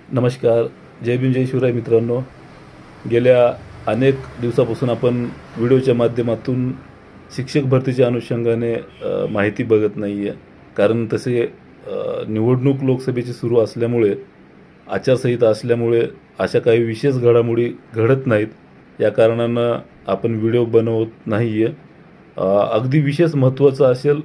नमस्कार. जय भीम जय शिवराय मित्रांनो. गेल्या अनेक दिवसापासून आपण व्हिडिओच्या माध्यमातून शिक्षक भरतीच्या अनुषंगाने माहिती बघत नाही आहे. कारण तसे निवडणूक लोकसभेची सुरू असल्यामुळे, आचारसंहिता असल्यामुळे अशा काही विशेष घडामोडी घडत नाहीत. या कारणानं आपण व्हिडिओ बनवत नाही आहे. अगदी विशेष महत्त्वाचं असेल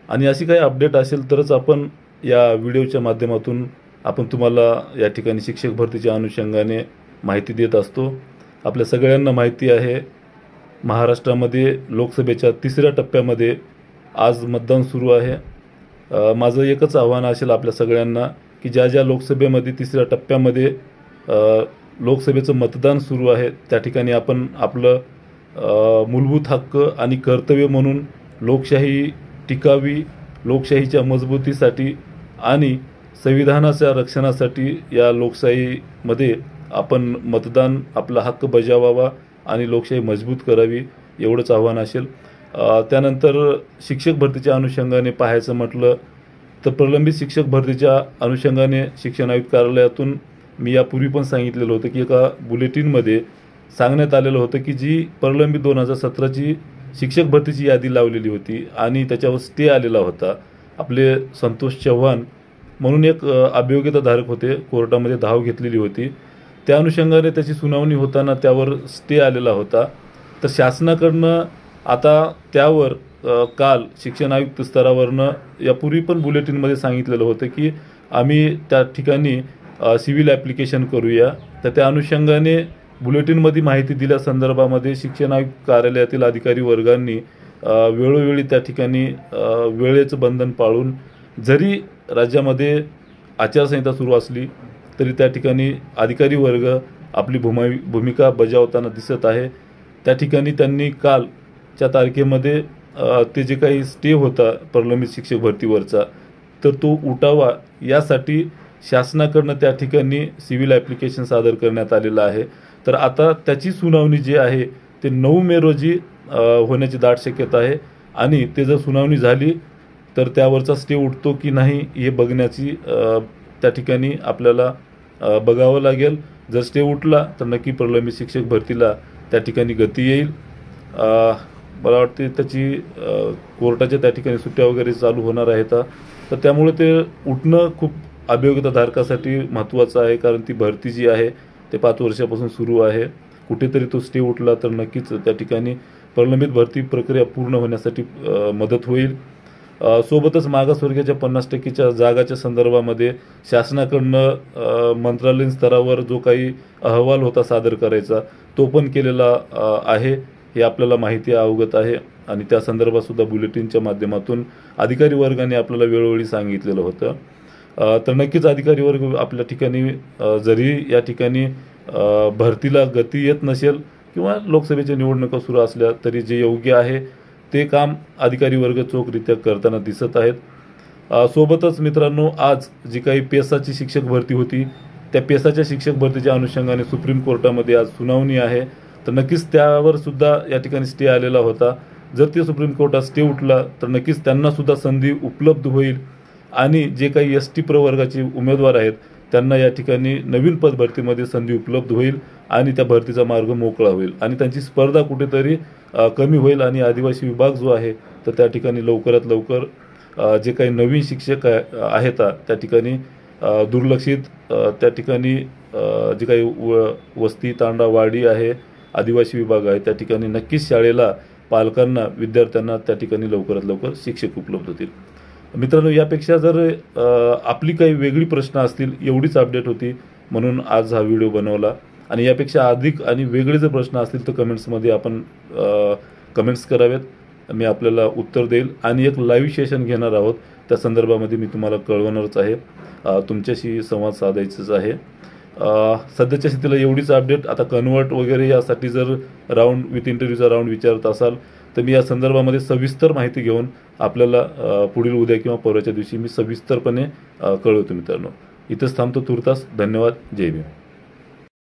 आणि अशी काही अपडेट असेल तरच आपण या व्हिडिओच्या माध्यमातून आपण तुम्हाला या ठिकाणी शिक्षक भरतीच्या अनुषंगाने माहिती देत असतो. आपल्या सगळ्यांना माहिती आहे, महाराष्ट्रामध्ये लोकसभेच्या 3ऱ्या टप्प्यामध्ये आज मतदान सुरू आहे. माझं एकच आव्हान असेल आपल्या सगळ्यांना की ज्या लोकसभेमध्ये 3ऱ्या टप्प्यामध्ये लोकसभेचं मतदान सुरू आहे त्या ठिकाणी आपण आपलं मूलभूत हक्क आणि कर्तव्य म्हणून लोकशाही टिकावी, लोकशाहीच्या मजबूतीसाठी आणि संविधानाच्या रक्षणासाठी या लोकशाहीमध्ये आपण मतदान आपला हक्क बजावावा आणि लोकशाही मजबूत करावी, एवढंच आव्हान असेल. त्यानंतर शिक्षक भरतीच्या अनुषंगाने पाहायचं म्हटलं तर प्रलंबित शिक्षक भरतीच्या अनुषंगाने शिक्षण आयुक्त कार्यालयातून मी यापूर्वी पण सांगितलेलं होतं की एका बुलेटिनमध्ये सांगण्यात आलेलं होतं की जी प्रलंबित 2017ची शिक्षक भरतीची यादी लावलेली होती आणि त्याच्यावर स्टे आलेला होता. आपले संतोष चव्हाण म्हणून एक अभियोग्यताधारक होते, कोर्टामध्ये धाव घेतलेली होती. त्या अनुषंगाने त्याची सुनावणी होताना त्यावर स्टे आलेला होता. तर शासनाकडनं आता त्यावर काल शिक्षण आयुक्त स्तरावरनं यापूर्वी पण बुलेटिनमध्ये सांगितलेलं होतं की आम्ही त्या ठिकाणी सिव्हिल ॲप्लिकेशन करूया. तर त्या अनुषंगाने बुलेटिनमध्ये माहिती दिल्या संदर्भामध्ये शिक्षण आयुक्त कार्यालयातील अधिकारी वर्गांनी वेळोवेळी त्या ठिकाणी वेळेचं बंधन पाळून, जरी राज्यामध्ये आचारसंहिता सुरू असली तरी त्या ठिकाणी अधिकारी वर्ग आपली भूमिका बजावताना दिसत आहे. त्या ठिकाणी त्यांनी कालच्या तारखेमध्ये ते जे काही स्टे होता प्रलंबित शिक्षक भरतीवरचा तर तो उठावा, यासाठी शासनाकडनं त्या ठिकाणी सिव्हिल ॲप्लिकेशन सादर करण्यात आलेलं आहे. तर आता त्याची सुनावणी जी आहे ते 9 मे रोजी होण्याची दाट शक्यता आहे आणि ते जर सुनावणी झाली तर त्यावरचा स्टे उठतो की नाही हे बघण्याची त्या ठिकाणी आपल्याला बघावं लागेल. जर स्टे उठला तर नक्की प्रलंबित शिक्षक भरतीला त्या ठिकाणी गती येईल. मला वाटते त्याची कोर्टाच्या त्या ठिकाणी सुट्ट्या वगैरे चालू होणार आहेत. तर त्यामुळे ते उठणं खूप अभियोग्यताधारकासाठी महत्त्वाचं आहे, कारण ती भरती जी आहे ते 5 वर्षापासून सुरू आहे. कुठेतरी तो स्टे उठला तर नक्कीच त्या ठिकाणी प्रलंबित भरती प्रक्रिया पूर्ण होण्यासाठी मदत होईल. सोबतच मागासवर्गीयाच्या 50% जागाच्या संदर्भामध्ये शासनाकडनं मंत्रालयीन स्तरावर जो काही अहवाल होता सादर करायचा तो पण केलेला आहे, हे आपल्याला माहिती अवगत आहे. आणि त्या संदर्भात सुद्धा बुलेटिनच्या माध्यमातून अधिकारी वर्गाने आपल्याला वेळोवेळी सांगितलेलं होतं. तर नक्कीच अधिकारी वर्ग आपल्या ठिकाणी जरी या ठिकाणी भरतीला गती येत नसेल किंवा लोकसभेच्या निवडणुका सुरू असल्या तरी जे योग्य आहे ते काम अधिकारी वर्ग चोखरित्या करताना दिसत आहेत. सोबतच मित्रांनो, आज जी काही पेसाची शिक्षक भरती होती त्या पेसाच्या शिक्षक भरतीच्या अनुषंगाने सुप्रीम कोर्टामध्ये आज सुनावणी आहे. तर नक्कीच त्यावर सुद्धा या ठिकाणी स्टे आलेला होता. जर ते सुप्रीम कोर्टात स्टे उठला तर नक्कीच त्यांना सुद्धा संधी उपलब्ध होईल आणि जे काही ST प्रवर्गाचे उमेदवार आहेत त्यांना या ठिकाणी नवीन पद भरतीमध्ये संधी उपलब्ध होईल आणि त्या भरतीचा मार्ग मोकळा होईल आणि त्यांची स्पर्धा कुठेतरी कमी होईल. आणि आदिवासी विभाग जो आहे तर त्या ठिकाणी लवकरात लवकर जे काही नवीन शिक्षक आहेत त्या ठिकाणी दुर्लक्षित त्या ठिकाणी जे काही वस्ती तांडा वाडी आहे, आदिवासी विभाग आहे, त्या ठिकाणी नक्कीच शाळेला पालकांना विद्यार्थ्यांना त्या ठिकाणी लवकरात लवकर शिक्षक उपलब्ध होतील. मित्रांनो, यापेक्षा जर आपली काही वेगळी प्रश्न असतील, एवढीच अपडेट होती म्हणून आज हा व्हिडिओ बनवला. आणि यापेक्षा अधिक आणि वेगळे जर प्रश्न असतील तर कमेंट्समध्ये आपण कमेंट्स करावेत, मी आपल्याला उत्तर देईल. आणि एक लाईव्ह सेशन घेणार आहोत, त्या संदर्भामध्ये मी तुम्हाला कळवणारच आहे. तुमच्याशी संवाद साधायचंच आहे. सध्याच्या स्थितीला एवढीच अपडेट. आता कन्वर्ट वगैरे यासाठी जर राऊंड विथ इंटरव्ह्यूचा राऊंड विचारत असाल तर मी या संदर्भामध्ये सविस्तर माहिती घेऊन आपल्याला पुढील उद्या किंवा परवाच्या दिवशी मी सविस्तरपणे कळवतो मित्रांनो. इथंच थांबतो तुर्तास. धन्यवाद. जय भीम.